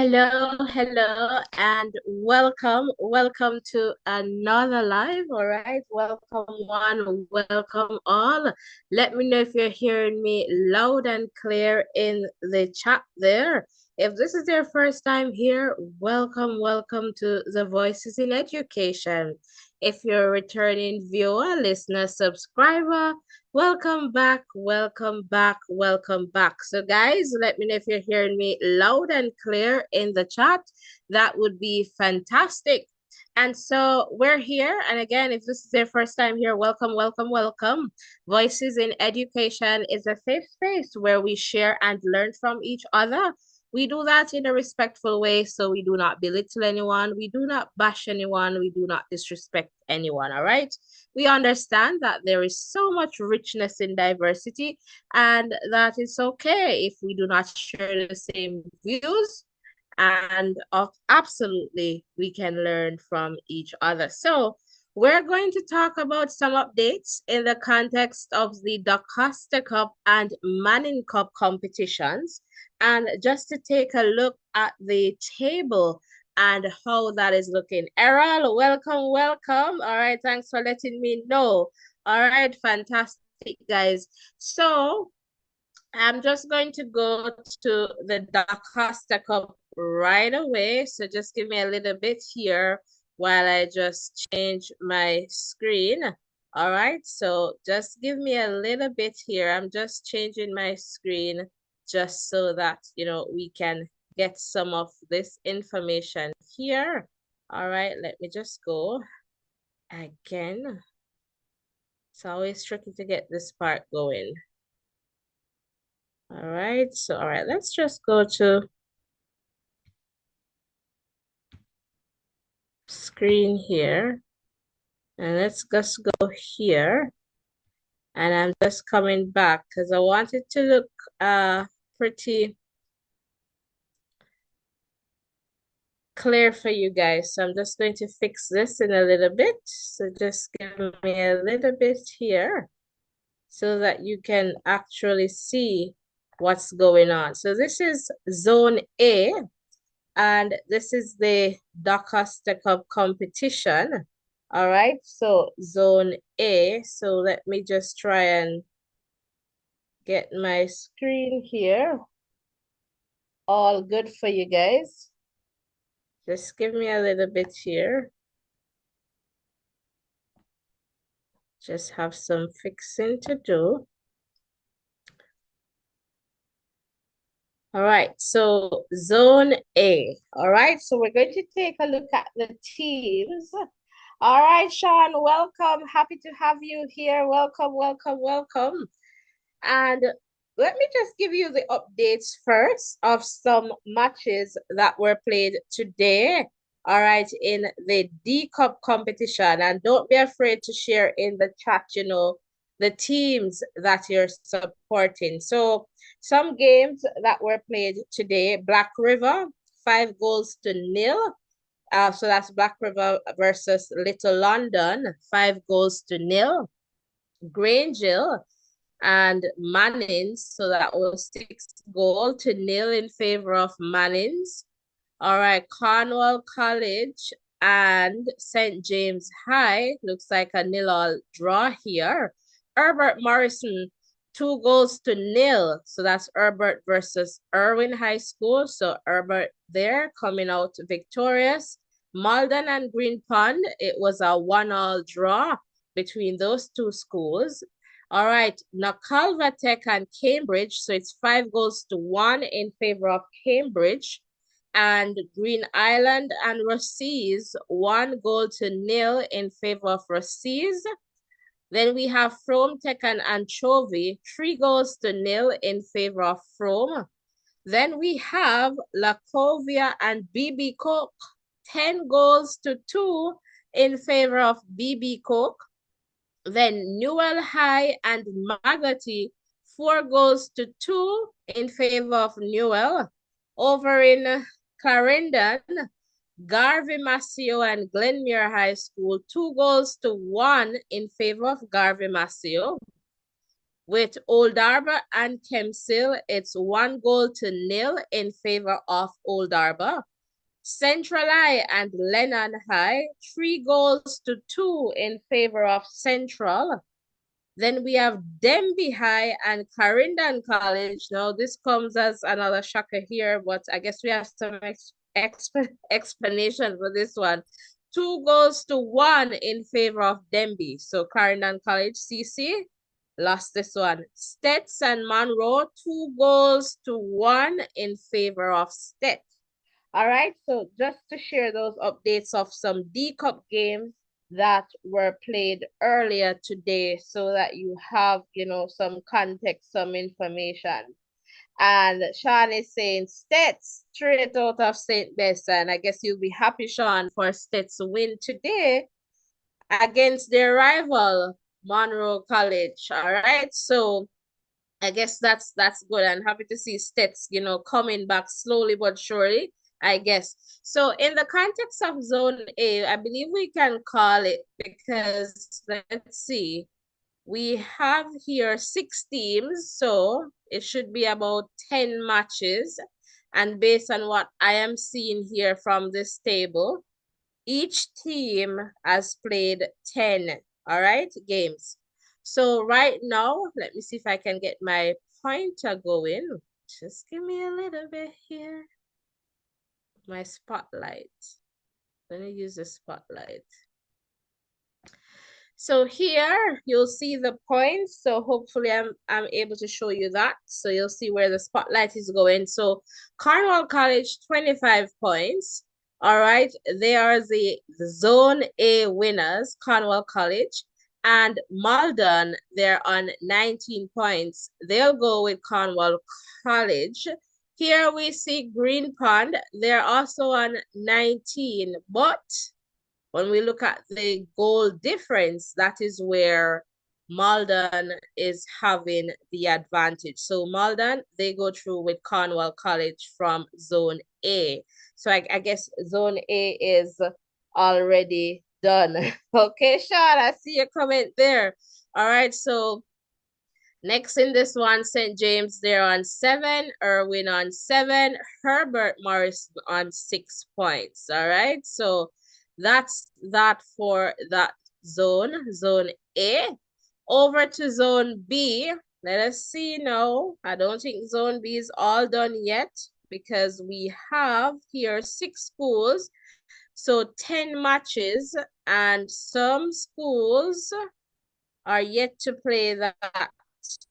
Hello, and welcome to another live. All right, welcome one, welcome all. Let me know if you're hearing me loud and clear in the chat there. If this is your first time here, welcome to the Voices in Education. If you're a returning viewer, listener, subscriber, welcome back. So guys, let me know if you're hearing me loud and clear in the chat. That would be fantastic. And so we're here. And again, if this is your first time here, welcome. Voices in Education is a safe space where we share and learn from each other. We do that in a respectful way, so we do not belittle anyone, we do not bash anyone, we do not disrespect anyone, all right? We understand that there is so much richness in diversity, and that it's okay if we do not share the same views, and absolutely we can learn from each other. So we're going to talk about some updates in the context of the DaCosta Cup and Manning Cup competitions, and just to take a look at the table and how that is looking. Errol, welcome. All right, thanks for letting me know. All right, fantastic, guys. So I'm just going to go to the DaCosta Cup right away. So just give me a little bit here while I just change my screen. All right, so just give me a little bit here. I'm just changing my screen just so that, we can get some of this information here. All right, let me just go again. It's always tricky to get this part going. All right, so let's just go to screen here, and let's just go here, and I'm just coming back because I want it to look pretty clear for you guys. So I'm just going to fix this in a little bit. So just give me a little bit here so that you can actually see what's going on. So this is Zone A, and this is the DaCosta Cup competition. All right, so Zone A. So let me just try and get my screen here. All good for you guys. Just give me a little bit here. Just have some fixing to do. All right, so Zone A. All right, so we're going to take a look at the teams. All right, Sean, welcome. Happy to have you here. Welcome. And let me just give you the updates first of some matches that were played today. All right, in the D Cup competition. And don't be afraid to share in the chat, the teams that you're supporting. So some games that were played today, Black River, 5-0. So that's Black River versus Little London, 5-0. Grangeville and Mannings, so that was 6-0 in favor of Mannings. All right, Cornwall College and St. James High, looks like a 0-0 draw here. Herbert Morrison, 2-0. So that's Herbert versus Irwin High School. So Herbert there coming out victorious. Malden and Green Pond, it was a 1-1 draw between those two schools. All right, now Calvatech and Cambridge, so it's 5-1 in favor of Cambridge. And Green Island and Rossies, 1-0 in favor of Rossies. Then we have Frome Tech and Anchovy, 3-0 in favor of Frome. Then we have Lacovia and BB Cook, 10-2 in favor of BB Cook. Then Newell High and Magotty, 4-2 in favor of Newell. Over in Clarendon, Garvey Maceo and Glenmuir High School, 2-1 in favor of Garvey Maceo. With Old Harbour and Kempsey, it's 1-0 in favor of Old Harbour. Central High and Lennon High, 3-2 in favor of Central. Then we have Denby High and Clarendon College. Now, this comes as another shocker here, but I guess we have some explanation for this one. 2-1 in favor of Denby. So Clarendon College, CC, lost this one. Stets and Monroe, 2-1 in favor of Stets. All right, so just to share those updates of some D Cup games that were played earlier today so that you have, some context, some information. And Sean is saying Stets straight out of St. Bessa. And I guess you'll be happy, Sean, for Stets to win today against their rival, Monroe College. All right, so I guess that's good. And happy to see Stets, coming back slowly but surely, I guess. So in the context of Zone A, I believe we can call it because let's see, we have here 6 teams, so it should be about 10 matches. And based on what I am seeing here from this table, each team has played 10, all right, games. So right now, let me see if I can get my pointer going. Just give me a little bit here. My spotlight. Let me use the spotlight. So here you'll see the points. So hopefully I'm able to show you that. So you'll see where the spotlight is going. So Cornwall College, 25 points. All right, they are the Zone A winners, Cornwall College. And Malden, they're on 19 points. They'll go with Cornwall College. Here we see Green Pond. They're also on 19, but when we look at the goal difference, that is where Malden is having the advantage. So Malden, they go through with Cornwall College from Zone A. So I guess Zone A is already done. Okay, Sean, I see your comment there. All right, so next in this one, St. James, they're on 7, Irwin on 7, Herbert Morris on 6 points. All right, so that's that for that zone, Zone A. Over to Zone B. Let us see now. I don't think Zone B is all done yet because we have here 6 schools. So 10 matches and some schools are yet to play that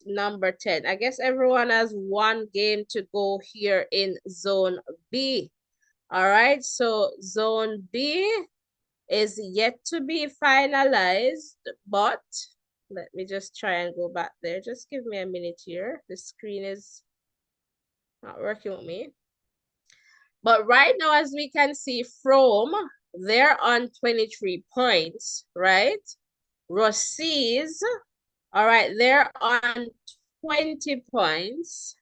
number 10. I guess everyone has 1 game to go here in Zone B. All right, so Zone B is yet to be finalized, but let me just try and go back there. Just give me a minute here. The screen is not working with me. But right now, as we can see from, they're on 23 points, right? Rossi's, all right, they're on 20 points.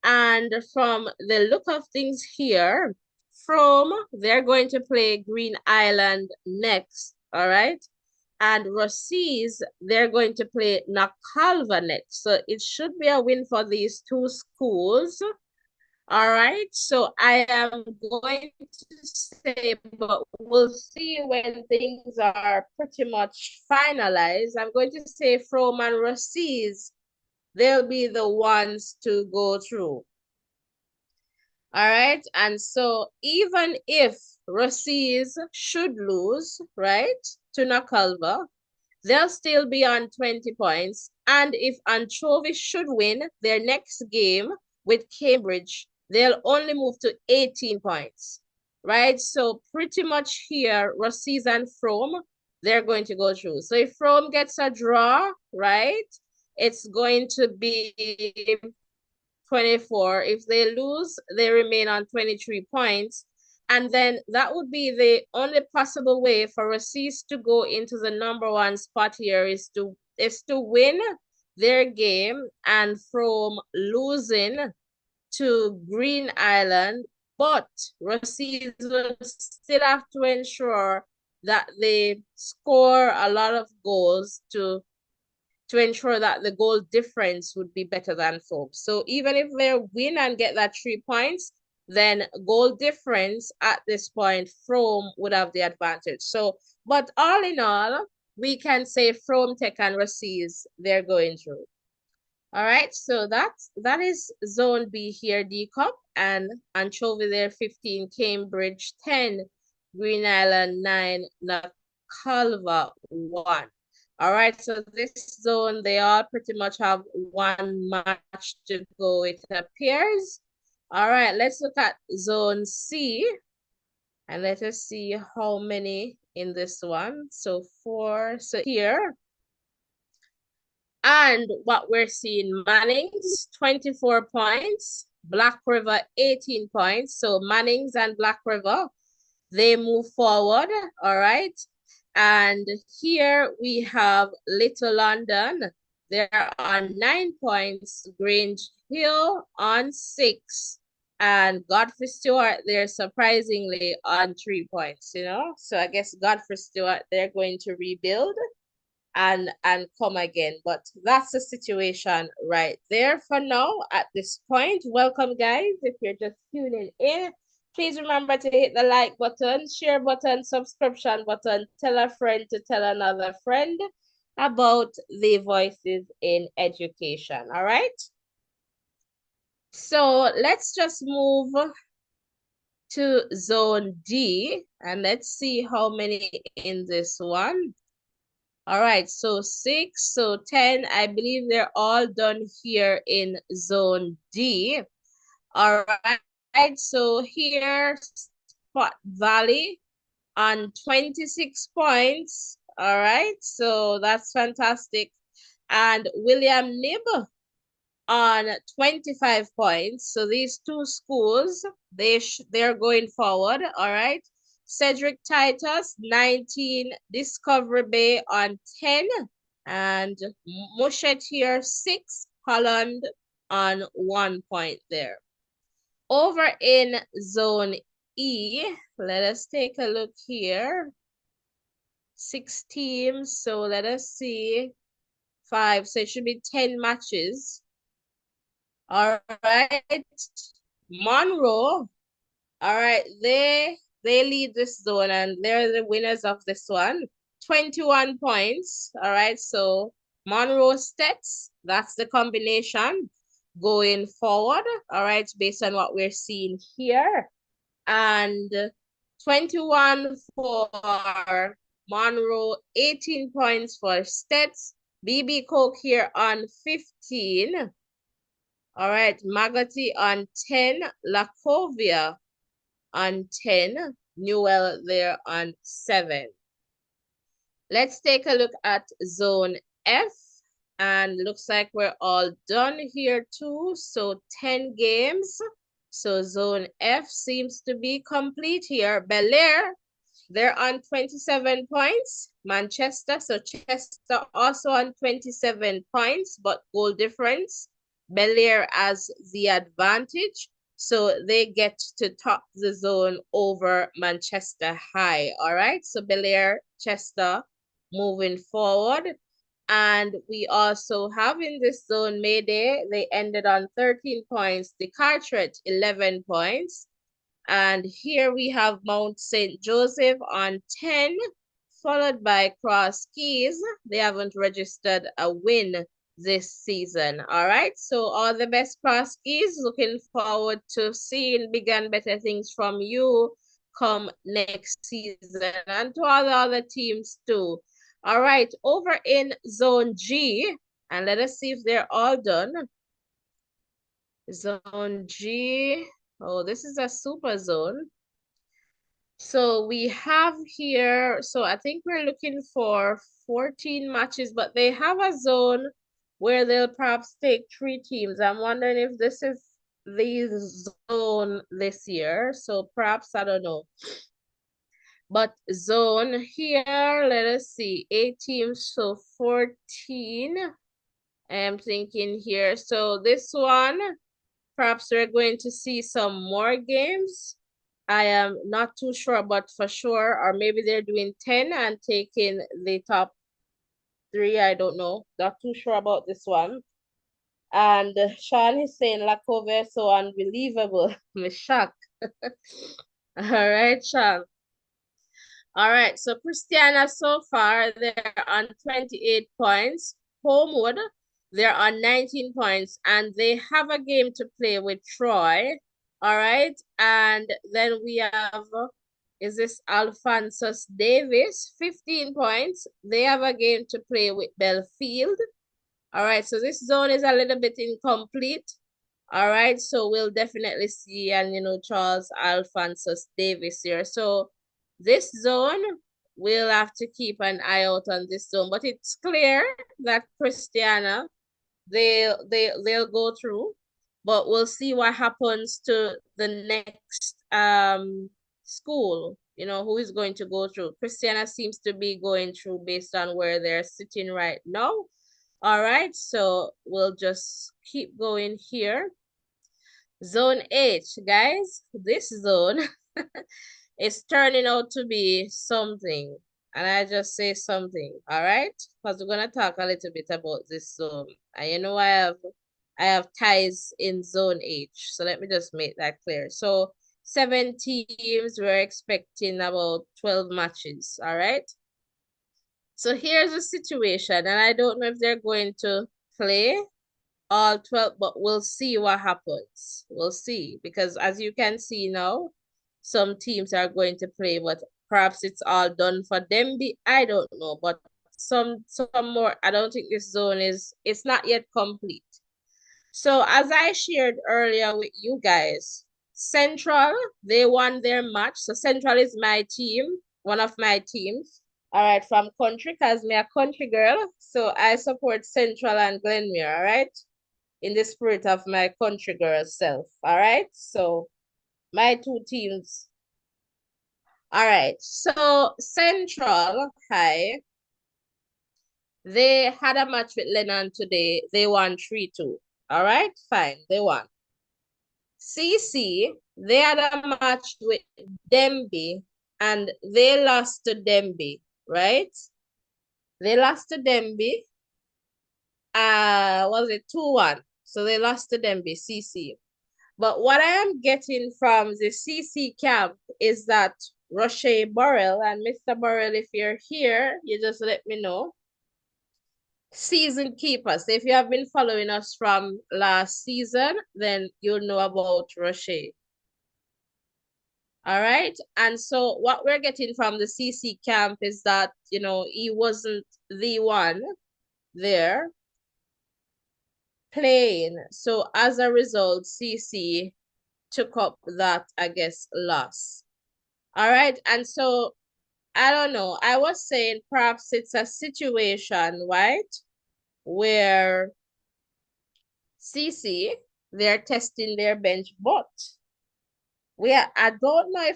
And from the look of things here, they're going to play Green Island next, all right? And Rossi's, they're going to play Nakalva next. So it should be a win for these 2 schools. All right, so I am going to say, but we'll see when things are pretty much finalized. I'm going to say From and Rossi's, they'll be the ones to go through. All right, and so even if Rossi's should lose, right, to Nakalva, they'll still be on 20 points. And if Anchovy should win their next game with Cambridge, they'll only move to 18 points, right? So pretty much here, Rossi's and From, they're going to go through. So if From gets a draw, right, it's going to be 24. If they lose, they remain on 23 points. And then that would be the only possible way for Rossi's to go into the #1 spot here is to win their game and From losing to Green Island. But Rossi's will still have to ensure that they score a lot of goals to to ensure that the goal difference would be better than folks. So even if they win and get that 3 points, then goal difference at this point, From would have the advantage. So, but all in all, we can say From, Tech, and Rocese, they're going through. All right, so that is Zone B here, D Cup, and Anchovy there 15, Cambridge 10, Green Island 9, Nakalva 1. All right, so this zone, they all pretty much have one match to go, it appears. All right, let's look at Zone C, and let us see how many in this one. So 4, so here. And what we're seeing, Manning's 24 points, Black River 18 points. So Manning's and Black River, they move forward, all right? And here we have Little London. They're on 9 points, Grange Hill on 6, and Godfrey Stewart, they're surprisingly on 3 points, you know? So I guess Godfrey Stewart, they're going to rebuild and come again. But that's the situation right there for now at this point. Welcome, guys. If you're just tuning in, please remember to hit the like button, share button, subscription button, tell a friend to tell another friend about the Voices in Education. All right. So let's just move to Zone D and let's see how many in this one. All right, so 6, so 10, I believe they're all done here in Zone D. All right, so here, Spot Valley on 26 points. All right, so that's fantastic. And William Nib on 25 points. So these two schools, they're going forward, all right? Cedric Titus, 19, Discovery Bay on 10, and Mushet here, 6, Holland on 1 point there. Over in Zone E, let us take a look here. 6 teams, so let us see. 5, so it should be 10 matches. All right, Monroe. All right, they lead this zone and they're the winners of this one. 21 points. All right, so Monroe Stets, that's the combination going forward. All right, based on what we're seeing here. And 21 for Monroe, 18 points for Stets. BB Coke here on 15. All right, Magati on 10, Lacovia on 10, Newell there on 7. Let's take a look at Zone F, and looks like we're all done here too. So 10 games. So Zone F seems to be complete here. Bel Air, they're on 27 points. Manchester, so Chester also on 27 points, but goal difference. Bel Air has the advantage, so they get to top the zone over Manchester High. All right, so Bel Air, Chester moving forward. And we also have in this zone Mayday, they ended on 13 points. The Carteret, 11 points. And here we have Mount St. Joseph on 10, followed by Cross Keys. They haven't registered a win this season. All right, so all the best, Cross Keys. Looking forward to seeing bigger and better things from you come next season, and to all the other teams too. All right, over in Zone G, and let us see if they're all done. Zone G. Oh, this is a super zone. So we have here, so I think we're looking for 14 matches, but they have a zone where they'll perhaps take 3 teams. I'm wondering if this is the zone this year. So perhaps, I don't know. But zone here, let us see, 8 teams, so 14. I'm thinking here. So this one, perhaps we're going to see some more games. I am not too sure, but for sure, or maybe they're doing 10 and taking the top 3. I don't know. Not too sure about this one. And Sean is saying La Cove so unbelievable. I'm shocked. All right, Sean. All right, so Christiana so far, they're on 28 points. Homewood, they're on 19 points, and they have a game to play with Troy. All right, and then we have, is this Alphonsus Davis, 15 points. They have a game to play with Belfield. All right, so this zone is a little bit incomplete. All right, so we'll definitely see, and Charles Alphonsus Davis here. So this zone, we'll have to keep an eye out on this zone, but it's clear that Christiana, they'll go through, but we'll see what happens to the next school, who is going to go through. Christiana seems to be going through based on where they're sitting right now. All right, so we'll just keep going here. Zone H, guys, this zone is turning out to be something. And I just say something, all right? Because we're going to talk a little bit about this zone. And I have ties in Zone H. So let me just make that clear. So 7 teams, we're expecting about 12 matches, all right? So here's the situation, and I don't know if they're going to play all 12, but we'll see what happens. We'll see, because as you can see now, some teams are going to play, but perhaps it's all done for them. I don't know, but some more. I don't think this zone it's not yet complete. So as I shared earlier with you guys, Central, they won their match. So Central is my team, one of my teams. All right, from country, because me a country girl. So I support Central and Glenmere, all right? In the spirit of my country girl self, all right? So my 2 teams. All right, so Central High, they had a match with Lennon today. They won 3-2. All right, fine, they won. CC, they had a match with Demby, and they lost to Demby, right? They lost to Demby. Was it 2-1? So they lost to Demby, CC. But what I am getting from the CC camp is that Roche Burrell, and Mr. Burrell, if you're here, you just let me know. Season keepers. So if you have been following us from last season, then you'll know about Roche. All right. And so what we're getting from the CC camp is that, he wasn't the one there playing. So as a result, CC took up that, I guess, loss. All right. And so I don't know. I was saying perhaps it's a situation, right, where CC, they're testing their bench, but I don't know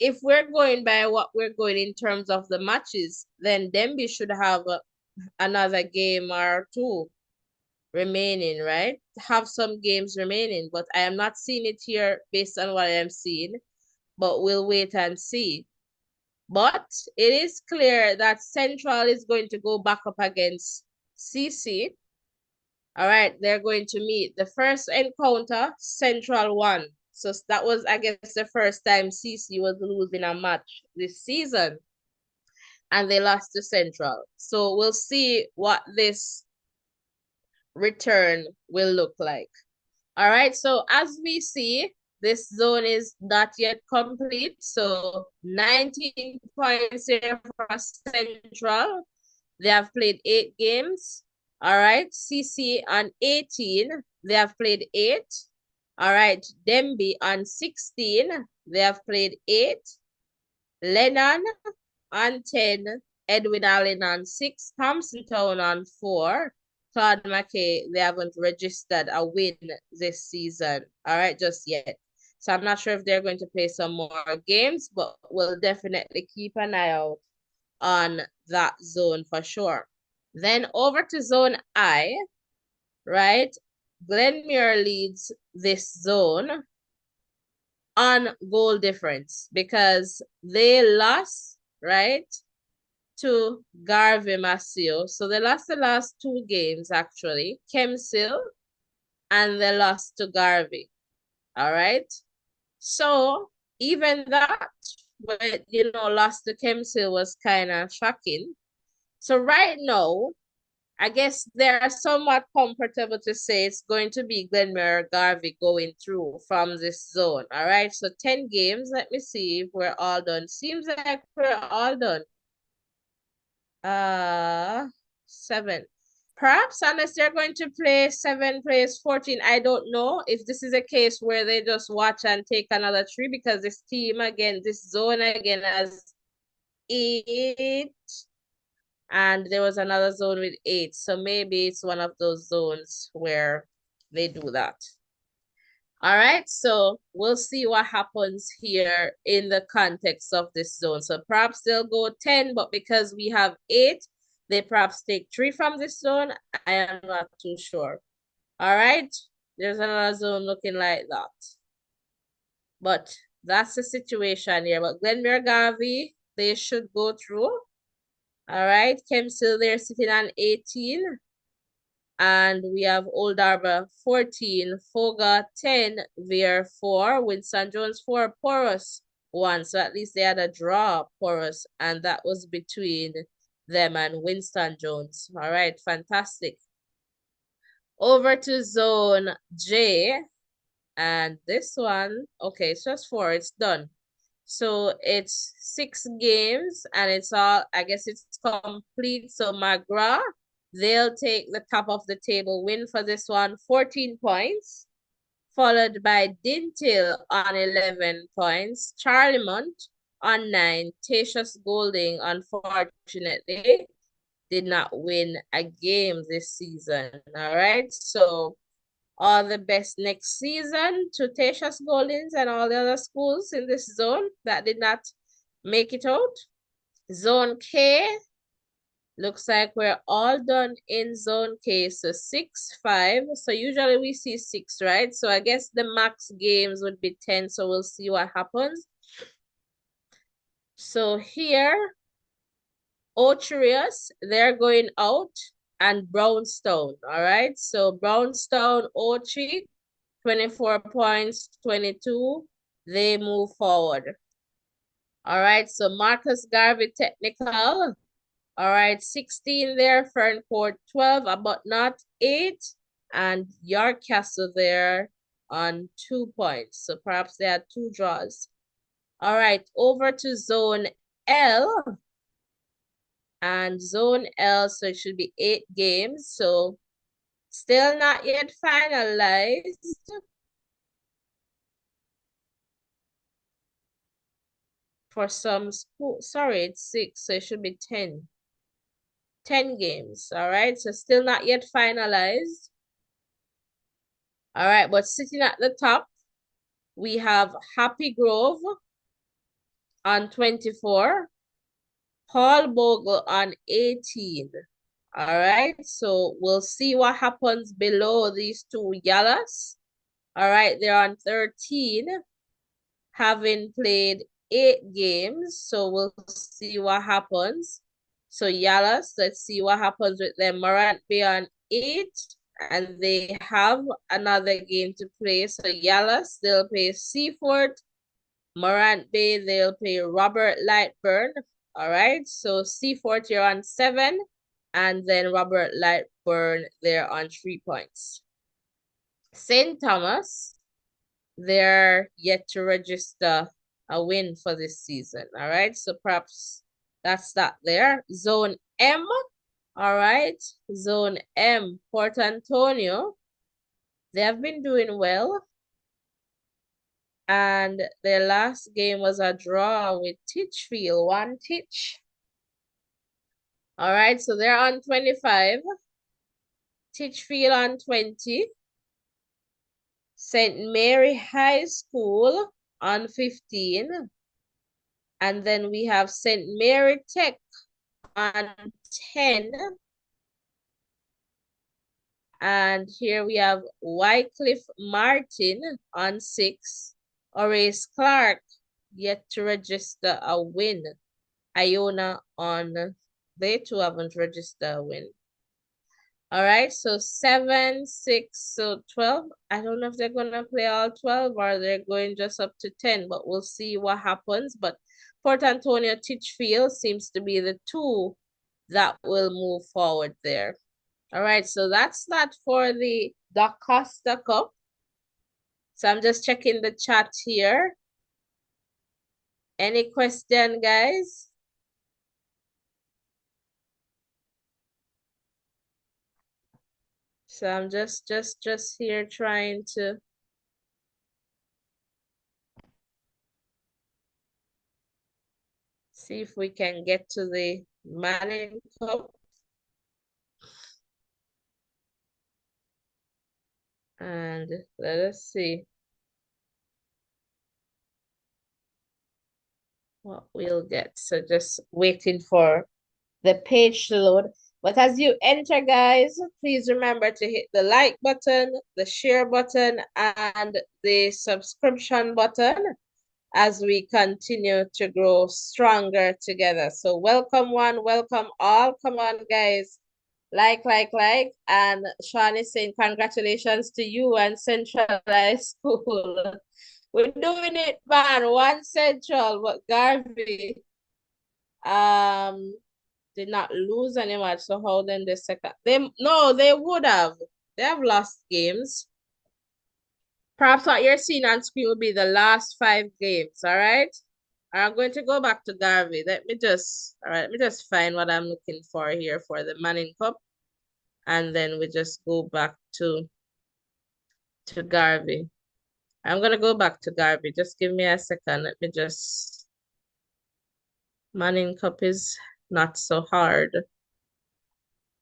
if we're going by what we're going in terms of the matches, then Demby should have another game or 2 remaining, right? Have some games remaining, but I am not seeing it here based on what I am seeing, but we'll wait and see. But it is clear that Central is going to go back up against CC. All right, they're going to meet. The first encounter, Central won. So that was, I guess, the first time CC was losing a match this season. And they lost to Central. So we'll see what this return will look like. All right, so as we see, this zone is not yet complete. So 19 points here for Central. They have played 8 games. All right, CC on 18. They have played 8. All right, Demby on 16. They have played 8. Lennon on 10. Edwin Allen on 6. Thompson Town on 4. Claude McKay, they haven't registered a win this season. All right, just yet. So I'm not sure if they're going to play some more games, but we'll definitely keep an eye out on that zone for sure. Then over to zone I, right? Glenmere leads this zone on goal difference because they lost, right? to Garvey Maceo. So they lost the last two games, actually. Kemsil, and they lost to Garvey. All right? So even that, but lost to Kemsil was kind of shocking. So right now, I guess they're somewhat comfortable to say it's going to be Glenmere Garvey going through from this zone. All right, so 10 games. Let me see if we're all done. Seems like we're all done. 7. Perhaps unless they're going to play 7 plays 14. I don't know if this is a case where they just watch and take another 3 because this team again, this zone again has 8. And there was another zone with 8. So maybe it's one of those zones where they do that. All right, so we'll see what happens here in the context of this zone. So perhaps they'll go 10, but because we have 8, they perhaps take 3 from this zone. I am not too sure. All right, there's another zone looking like that. But that's the situation here. But Glenmere Garvey, they should go through. All right, Kemsil, they're sitting on 18. And we have Old Arbor 14, Foga 10, Veer 4, Winston Jones 4, Porus 1. So at least they had a draw, Porus, and that was between them and Winston Jones. All right, fantastic. Over to Zone J. And this one, okay, it's just 4, it's done. So it's 6 games and it's all, I guess it's complete. So McGraw, they'll take the top of the table win for this one, 14 points, followed by Dintil on 11 points, Charlemont on 9, Tatius Golding, unfortunately, did not win a game this season. All right, so all the best next season to Tatius Goldings and all the other schools in this zone that did not make it out. Zone K, looks like we're all done in Zone K. So 6, 5. So usually we see 6, right? So I guess the max games would be 10. So we'll see what happens. So here, Ocherius, they're going out, and Brownstone, all right? So Brownstone, Ochi, 24 points, 22, they move forward. All right, so Marcus Garvey Technical, all right, 16 there, Ferncourt 12, but not 8, and York Castle there on 2 points. So perhaps they had 2 draws. All right, over to Zone L. And Zone L, so it should be 8 games. So still not yet finalized. For some school, sorry, it's 6, so it should be 10. 10 games, all right? So still not yet finalized. All right, but sitting at the top, we have Happy Grove on 24, Paul Bogle on 18. All right, so we'll see what happens below these two Yalas. All right, they're on 13, having played 8 games. So we'll see what happens. So Yalas, let's see what happens with them. Morant Bay on 8, and they have another game to play. So Yalas, they'll play Seaford. Morant Bay, they'll play Robert Lightburn. All right, so Seaford, you're on 7, and then Robert Lightburn, they're on 3 points. St. Thomas, they're yet to register a win for this season. All right, so perhaps that's that there. Zone M, all right. Zone M, Port Antonio, they have been doing well. And their last game was a draw with Titchfield, 1 Titch. All right, so they're on 25. Titchfield on 20. St. Mary High School on 15. And then we have St. Mary Tech on 10. And here we have Wycliffe Martin on 6. Horace Clark yet to register a win. Iona on they too haven't registered a win. All right, so 7, 6, so 12. I don't know if they're going to play all 12 or they're going just up to 10, but we'll see what happens. But Port Antonio Titchfield seems to be the two that will move forward there. All right, so that's that for the DaCosta Cup. So I'm just checking the chat here. Any question, guys? So I'm just here trying to see if we can get to the Manning Cup. And let us see what we'll get. So just waiting for the page to load. But as you enter, guys, please remember to hit the like button, the share button, and the subscription button as we continue to grow stronger together. So welcome one, welcome all. Come on, guys. Like. And Sean is saying congratulations to you and Central High School. We're doing it, man. One Central, but Garvey did not lose any match. So how then the second? They would have. They have lost games. Perhaps what you're seeing on screen will be the last 5 games, all right? I'm going to go back to Garvey. Let me just find what I'm looking for here for the Manning Cup. And then we just go back to Garvey. I'm gonna go back to Garvey. Just give me a second. Let me just Manning Cup is not so hard.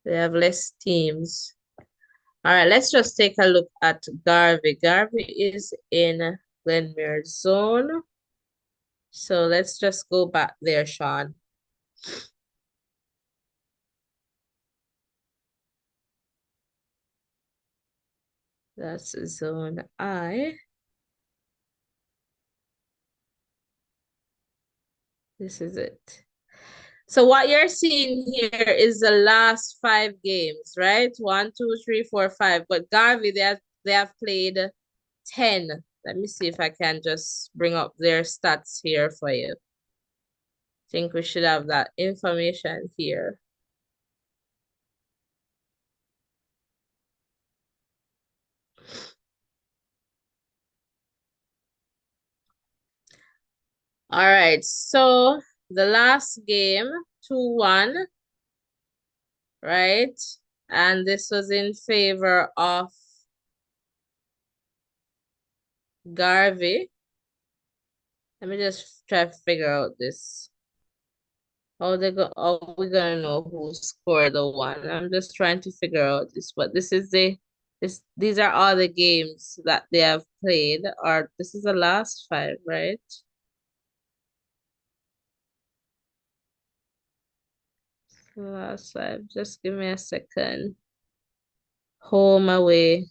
They have less teams. All right, let's just take a look at Garvey. Garvey is in Glenmere zone. So let's just go back there, Sean. That's zone I. This is it. So what you're seeing here is the last 5 games, right? 1, 2, 3, 4, 5. But Garvey, they have played 10. Let me see if I can just bring up their stats here for you. I think we should have that information here. All right, so the last game, 2-1, right? And this was in favor of Garvey. Let me just try to figure out this. How we gonna know who scored the one? I'm just trying to figure out this, but these are all the games that they have played, or this is the last 5, right? Last 5. Just give me a second. Home, away.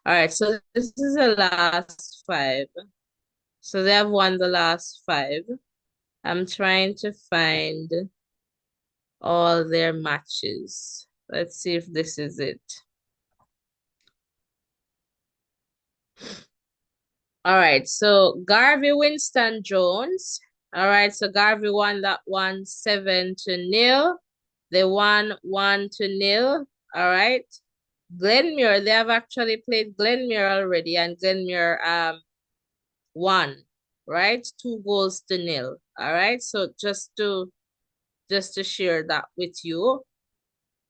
All right, so this is the last 5. So they have won the last 5. I'm trying to find all their matches. Let's see if this is it. All right, so Garvey Winston Jones. All right, so Garvey won that one 7-0. They won 1-0. All right. Glenmere, they have actually played Glenmere already, and Glenmere won, right? 2-0. All right. So just to share that with you.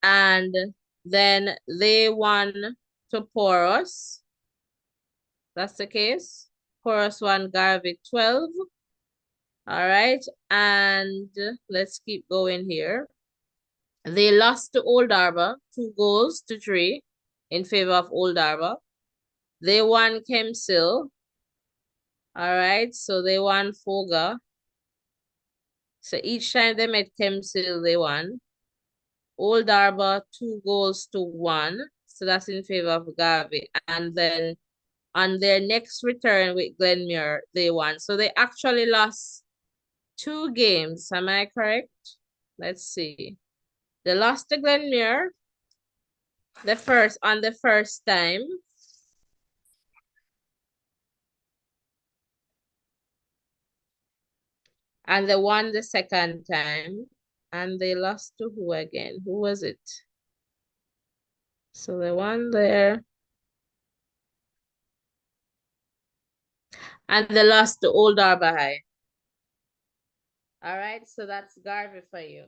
And then they won to Porus. That's the case. Porus won Garvey 12. All right. And let's keep going here. They lost to Old Harbour 2-3 in favor of Old Harbour. They won Kemsil. All right. So they won Foga. So each time they met Kemsil, they won. Old Harbour 2-1. So that's in favor of Garvey. And then on their next return with Glenmere, they won. So they actually lost 2 games. Am I correct? Let's see. They lost to Glenmuir on the first time. And they won the second time. And they lost to who again? Who was it? So they won there. And they lost to Old Harbour High. All right, so that's Garvey for you.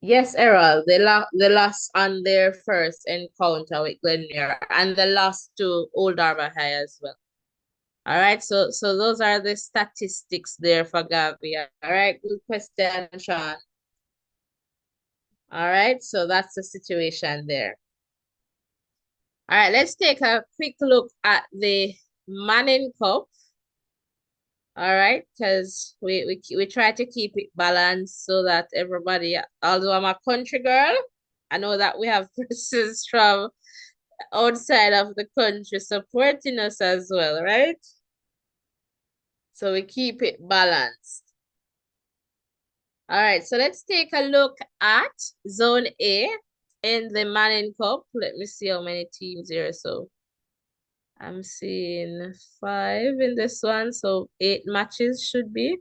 Yes, Errol, they lost on their first encounter with Glenmuir, and they lost to Old Harbour High as well. All right, so those are the statistics there for Garvey. All right, good question, Sean. All right, so that's the situation there. All right, let's take a quick look at the Manning Cup. All right, because we try to keep it balanced so that everybody, although I'm a country girl, I know that we have persons from outside of the country supporting us as well, right? So we keep it balanced. All right, so let's take a look at Zone A in the Manning Cup. Let me see how many teams here. So I'm seeing 5 in this one, so 8 matches should be.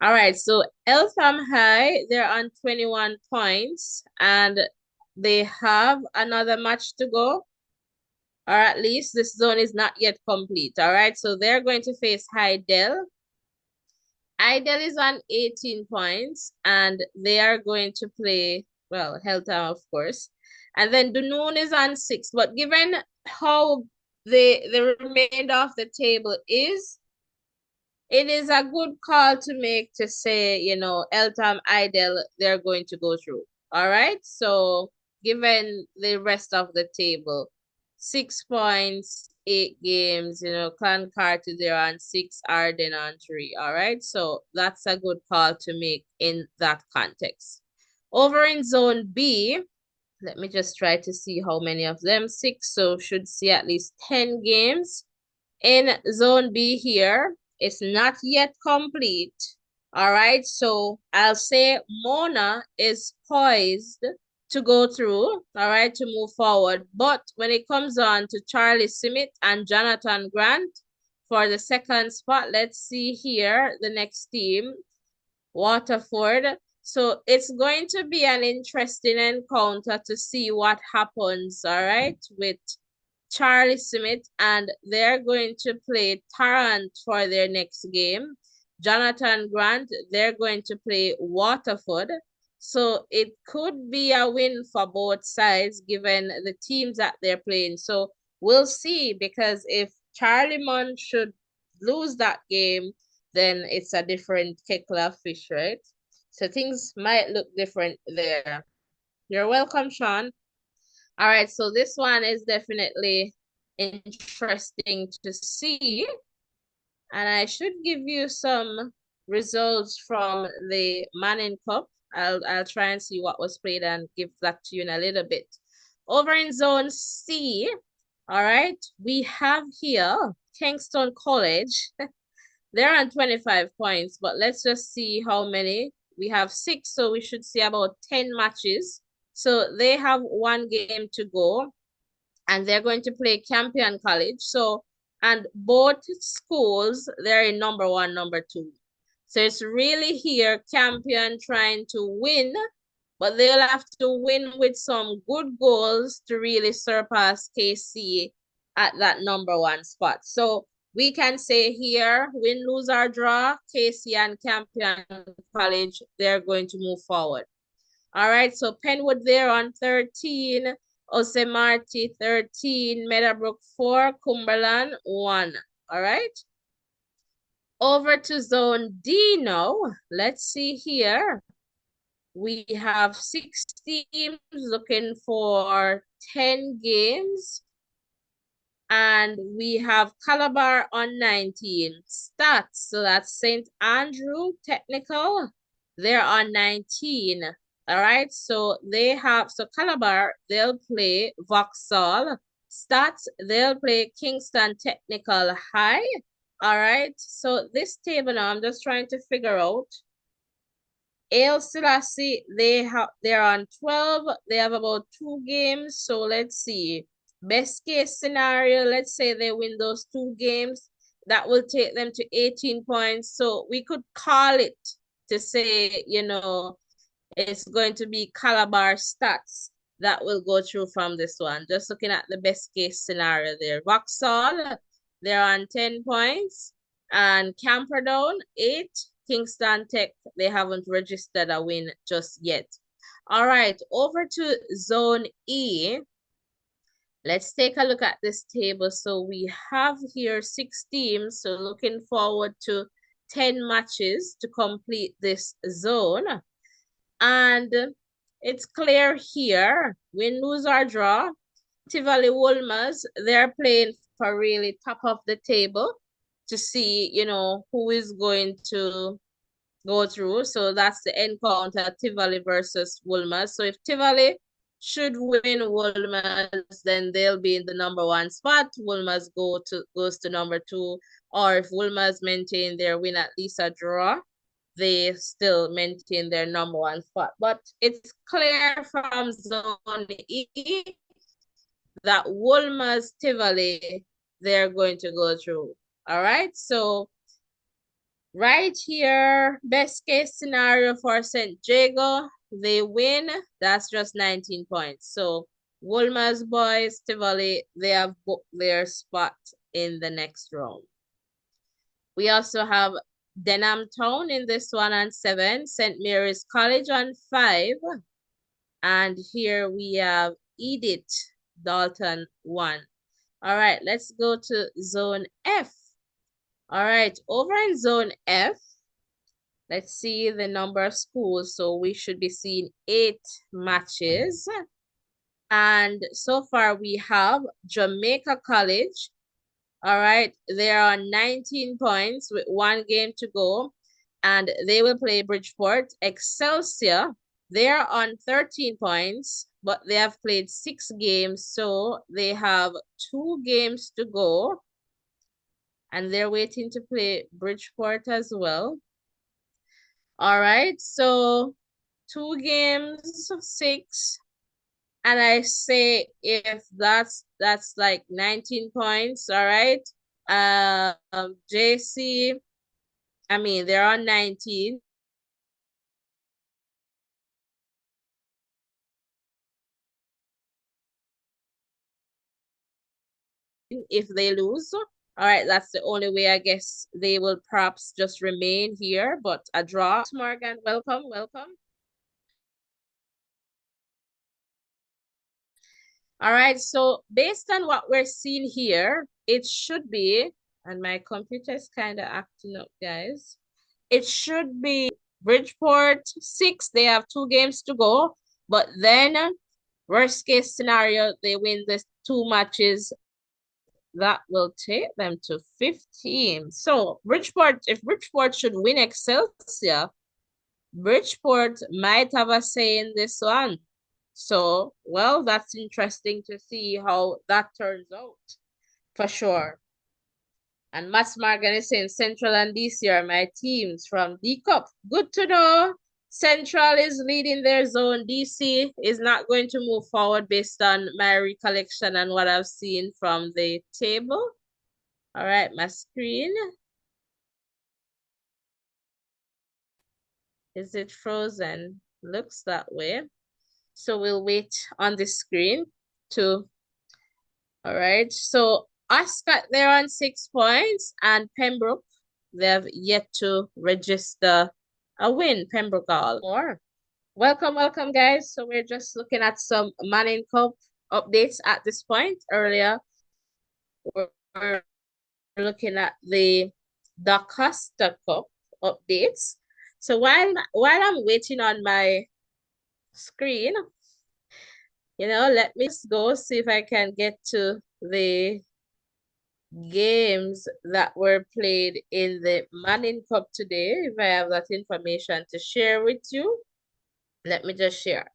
All right, so Eltham High, they're on 21 points, and they have another match to go, or at least this zone is not yet complete. All right, so they're going to face Hydel. Hydel is on 18 points, and they are going to play, well, Eltham, of course. And then Dunoon is on 6, but given how the remainder of the table is, it is a good call to make to say, you know, Eltham, Idel, they're going to go through. All right. So given the rest of the table, 6 points, 8 games, you know, Clancarty, they're on 6, Arden on 3. All right. So that's a good call to make in that context. Over in zone B, let me just try to see how many of them. 6, so should see at least 10 games. In zone B here, it's not yet complete. All right, so I'll say Mona is poised to go through, all right, to move forward. But when it comes on to Charlie Simit and Jonathan Grant for the second spot, let's see here, the next team, Waterford. So it's going to be an interesting encounter to see what happens, all right, with Charlie Smith, and they're going to play Tarrant for their next game. Jonathan Grant, they're going to play Waterford. So it could be a win for both sides given the teams that they're playing. So we'll see, because if Charlie Munn should lose that game, then it's a different kettle of fish, right? So things might look different there. You're welcome, Sean. All right, so this one is definitely interesting to see. And I should give you some results from the Manning Cup. I'll try and see what was played and give that to you in a little bit. Over in Zone C, all right, we have here Kingston College. They're on 25 points, but let's just see how many. We have 6, so we should see about 10 matches. So they have 1 game to go, and they're going to play Campion College. So, and both schools, they're in number 1, number 2. So it's really here Campion trying to win, but they'll have to win with some good goals to really surpass KC at that number 1 spot. So we can say here, win, lose, or draw, KC and Campion College, they're going to move forward. All right, so Penwood there on 13, Osemarty 13, Meadowbrook 4, Cumberland 1. All right. Over to zone D now. Let's see here. We have 6 teams looking for 10 games. And we have Calabar on 19. Stats, so that's St. Andrew Technical. They're on 19. All right, so they have, so Calabar, they'll play Vauxhall. Stats, they'll play Kingston Technical High. All right, so this table now, I'm just trying to figure out Ale Selassie, they're on 12. They have about 2 games. So let's see. Best case scenario, let's say they win those 2 games. That will take them to 18 points. So we could call it to say, it's going to be Calabar Stats that will go through from this one. Just looking at the best case scenario there. Vauxhall, they're on 10 points. And Camperdown, 8. Kingston Tech, they haven't registered a win just yet. All right, over to Zone E. Let's take a look at this table. So we have here 6 teams. So looking forward to 10 matches to complete this zone. And it's clear here, win, lose, or draw. Tivoli Wolmers, they're playing for really top of the table to see, who is going to go through. So that's the encounter, Tivoli versus Wolmers. So if Tivoli should win Wolmers, then they'll be in the #1 spot. Wolmers goes to #2. Or if Wolmers maintain their win, at least a draw, they still maintain their #1 spot. But it's clear from Zone E that Wolmer's Tivoli, they're going to go through. All right, so right here, best case scenario for St. Jago, they win. That's just 19 points. So Wolmer's boys, Tivoli, they have booked their spot in the next round. We also have Denham Town in this one on 7, St. Mary's College on 5. And here we have Edith Dalton 1. All right, let's go to Zone F. All right, over in Zone F, let's see the number of schools. So we should be seeing 8 matches. And so far we have Jamaica College. All right, they're on 19 points with 1 game to go. And they will play Bridgeport. Excelsior, they're on 13 points, but they have played 6 games. So they have 2 games to go. And they're waiting to play Bridgeport as well. All right, so 2 games, 6. And I say if that's like 19 points, all right. JC, I mean, they're on 19. If they lose, all right, that's the only way I guess they will perhaps just remain here, but a draw. Morgan, welcome, welcome. All right, so based on what we're seeing here, it should be, and my computer is kind of acting up, guys. It should be Bridgeport 6. They have 2 games to go, but then worst case scenario, they win the 2 matches. That will take them to 15. So Bridgeport, if Bridgeport should win Excelsior, Bridgeport might have a say in this one. So, well, that's interesting to see how that turns out, for sure. And Matt Morgan is saying Central and DC are my teams from D Cup. Good to know. Central is leading their zone. DC is not going to move forward based on my recollection and what I've seen from the table. All right, my screen. Is it frozen? Looks that way. So we'll wait on the screen to, all right. So Ascot, they're on 6 points, and Pembroke, they've yet to register a win. Pembroke all more. Welcome, welcome, guys. So we're just looking at some Manning Cup updates at this point. Earlier, we're looking at the DaCosta Cup updates. So while I'm waiting on my screen, let me just go see if I can get to the games that were played in the Manning Cup today. If I have that information to share with you, let me just share.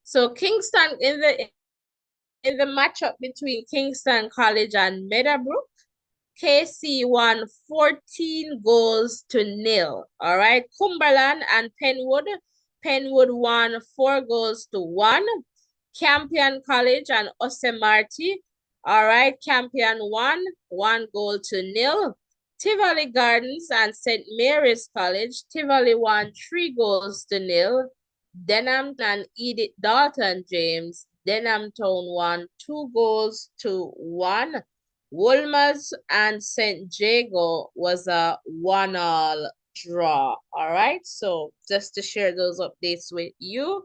So Kingston, in the matchup between Kingston College and Meadowbrook, KC won 14 goals to 0. All right. Cumberland and Penwood, Penwood won 4-1. Campion College and Osemarty. All right, Campion won 1-0. Tivoli Gardens and St. Mary's College. Tivoli won 3-0. Denham and Edith Dalton James. Denham Town won 2-1. Wolmer's and St. Jago was a 1-all draw. All right, so just to share those updates with you.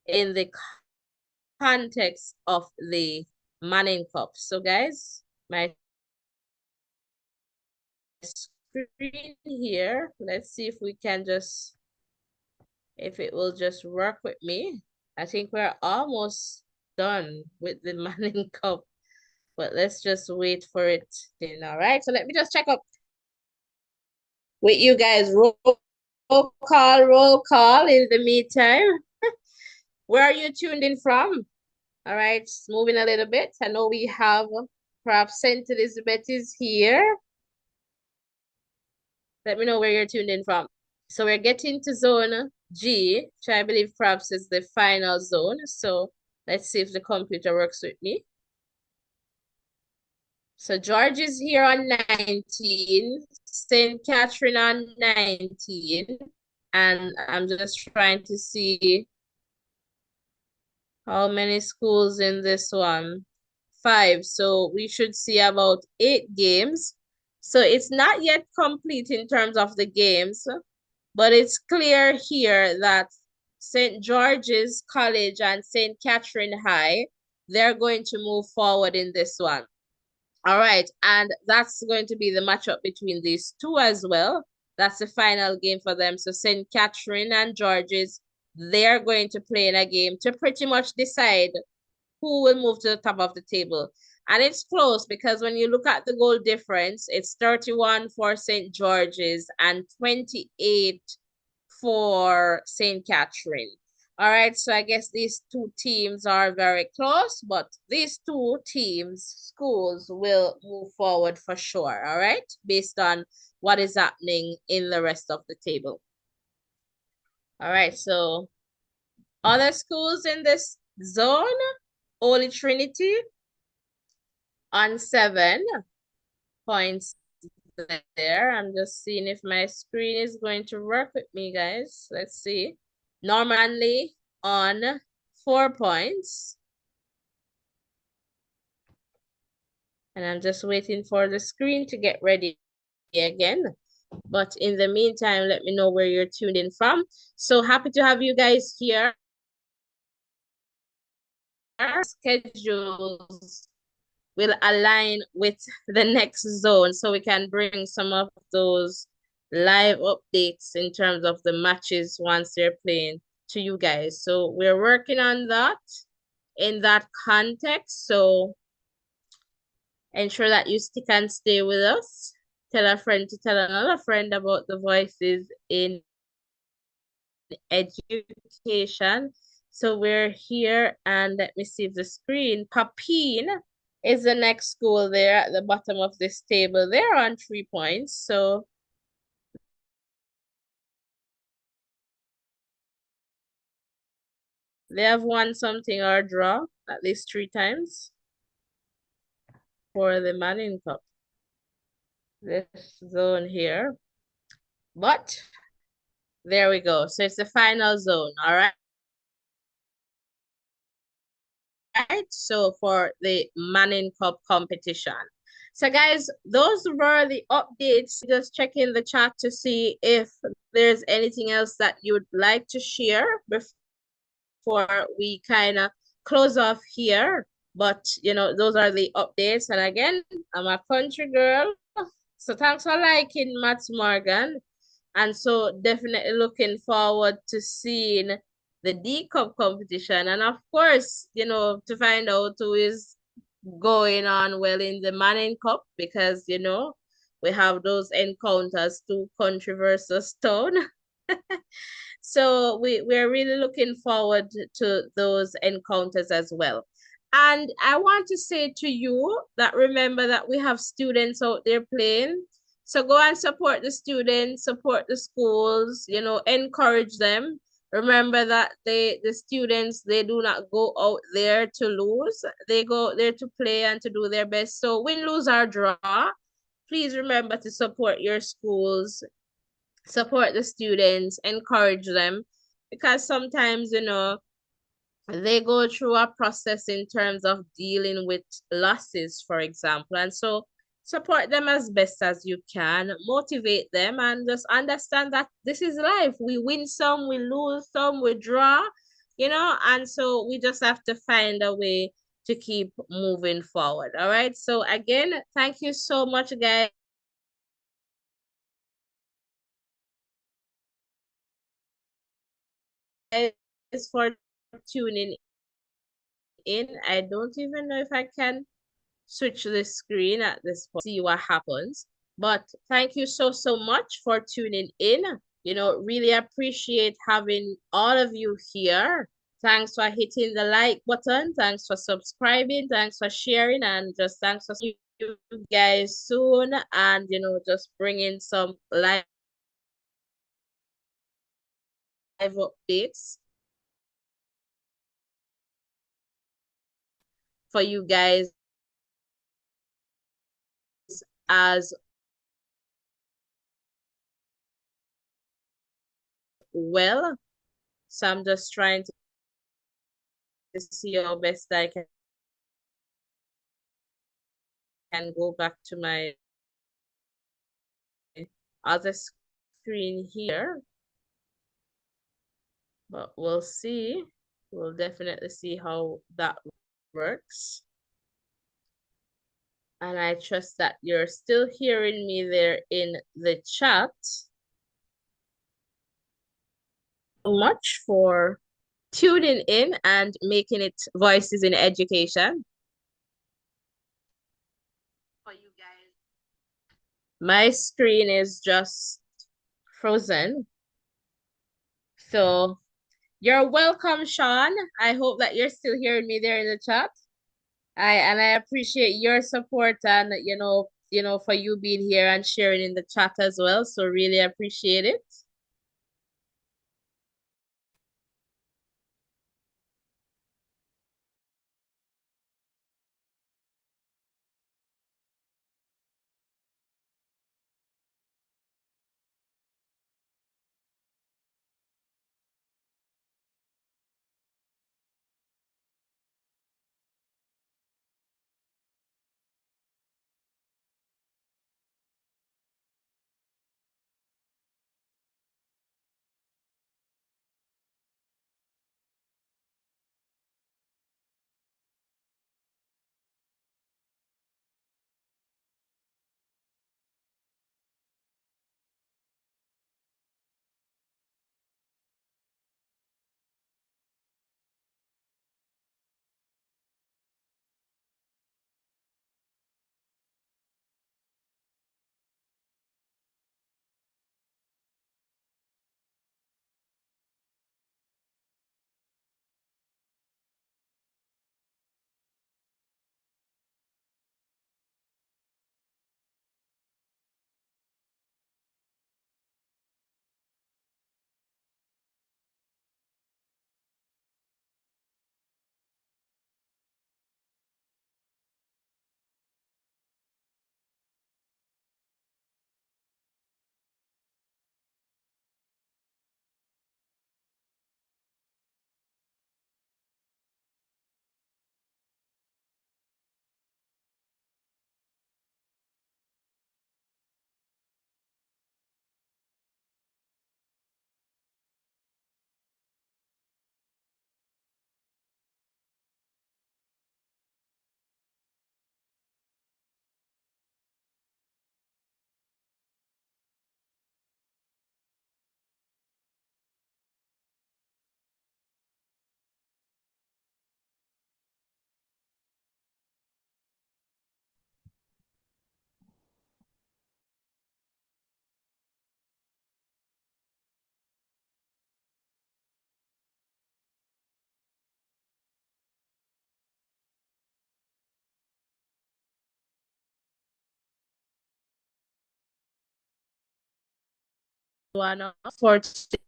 In the context of the Manning Cup. So guys, my screen here, let's see if we can just, if it will just work with me. I think we're almost done with the Manning Cup, but let's just wait for it in. All right, so let me just check up with you guys. Roll call in the meantime. Where are you tuned in from? All right, moving a little bit. I know we have perhaps St. Elizabeth is here. Let me know where you're tuned in from. So we're getting to zone G, which I believe perhaps is the final zone. So let's see if the computer works with me. So George is here on 19, St. Catherine on 19, and I'm just trying to see how many schools in this one. 5. So we should see about 8 games. So it's not yet complete in terms of the games, but it's clear here that St. George's College and St. Catherine High, they're going to move forward in this one. All right, and that's going to be the matchup between these two as well. That's the final game for them. So St. Catherine and George's, they're going to play in a game to pretty much decide who will move to the top of the table. And it's close because when you look at the goal difference, it's 31 for St. George's and 28 for St. Catherine. All right, so I guess these two teams are very close, but these two teams, schools, will move forward for sure, all right, based on what is happening in the rest of the table. All right, so other schools in this zone, Holy Trinity on 7 points there. I'm just seeing if my screen is going to work with me, guys. Let's see. Normandy on 4 points. And I'm just waiting for the screen to get ready again. But in the meantime, let me know where you're tuned in from. So happy to have you guys here. Our schedules will align with the next zone so we can bring some of those live updates in terms of the matches once they're playing to you guys. So we're working on that in that context. So ensure that you stick and stay with us. Tell a friend to tell another friend about the Voices in Education. So we're here, and let me see the screen. Papine is the next school there at the bottom of this table. They're on 3 points. So they have won something or draw at least 3 times for the Manning Cup. This zone here. But there we go. So it's the final zone, all right? So for the Manning Cup competition. So guys, those were the updates. Just check in the chat to see if there's anything else that you would like to share before we kind of close off here. But, you know, those are the updates. And again, I'm a country girl. So thanks for liking Matt Morgan. And so definitely looking forward to seeing the D Cup competition. And of course, you know, to find out who is going on well in the Manning Cup, because, you know, we have those encounters to Country versus Stone. So we're really looking forward to those encounters as well. And I want to say to you that remember that we have students out there playing. So go and support the students, support the schools, encourage them. Remember that the students, they do not go out there to lose. They go there to play and to do their best. So win, lose, or draw, please remember to support your schools, support the students, encourage them. Because sometimes, they go through a process in terms of dealing with losses, for example. And so support them as best as you can, motivate them, and just understand that this is life. We win some, we lose some, we draw, and so we just have to find a way to keep moving forward. All right. So again, thank you so much, guys, for tuning in. I don't even know if I can switch the screen at this point, see what happens. But thank you so much for tuning in. Really appreciate having all of you here. Thanks for hitting the like button. Thanks for subscribing. Thanks for sharing. And just thanks for seeing you guys soon. And, just bringing some live updates for you guys as well. So I'm just trying to see how best I can go back to my other screen here. But we'll see. We'll definitely see how that works. And I trust that you're still hearing me there in the chat. Much for tuning in and making it Voices in Education. For you guys. My screen is just frozen. So you're welcome, Sean. I hope that you're still hearing me there in the chat. I appreciate your support and for you being here and sharing in the chat as well. So really appreciate it. one for today.